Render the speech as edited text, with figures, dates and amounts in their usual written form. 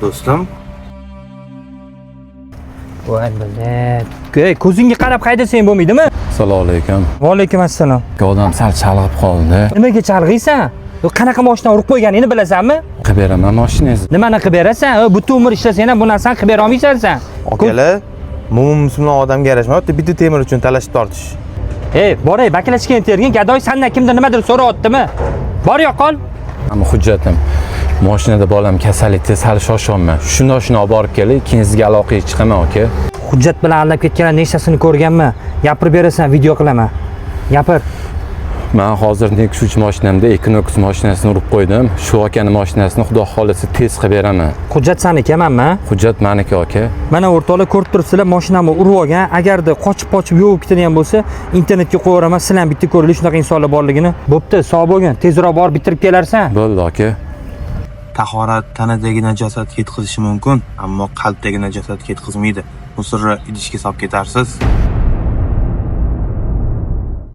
do'stim. Voy bilat. Ko'zingga qarab haydasang bo'lmaydimi? Assalomu alaykum. Va alaykum assalom. Odam sal chalg'ib qoldi. Nimaga chalg'iysan? Qanaqa mashina urib qo'yganingni bilasanmi? Qilib beraman mashinangizni. Nimani qilib berasan? Butun umr ishlasang ham bu narsani qilib bera olmaysan. Akalar, mo'min musulmon odamga yarashmayapti, bitta temir uchun talashib tortish. Boray, baklashgan tergin, gadoy sandan kimdir nimadir so'rayaptimi? Bor yo'qol. Ammo hujjatim. Mashinada bolam kasallikda sal shoshyapman. Shuni olib borib kelay, keyin sizga aloqaga chiqaman, aka. Hujjat bilan aldab ketganlar nechtasini ko'rganman. Gapirib berasan, video qilaman. Gapir. Men hozir Nexus mashinamda Equinox mashinasini urib qo'ydim. Shu akaning mashinasini xudo xolisa tez qilib beraman. Hujjat saniki emanmi? Hujjat meniki, aka. Mana o'rtoqlar ko'rib turibsizlar, mashinamni urib olgan. Agarda qochib yovib ketadigan bo'lsa, internetga qo'yaveraman. Sizlar ham bitta ko'raylik shunaqa insonlar borligini. Bo'pti, sog' bo'lgin. Tezroq borib bitirib kelarsan. Bo'ldi, aka. Tahorat tanadagi najosatga yetkazishi mumkin, ammo qalbdagi najosatga yetkazmaydi. Bu sirni idishga solib ketarsiz.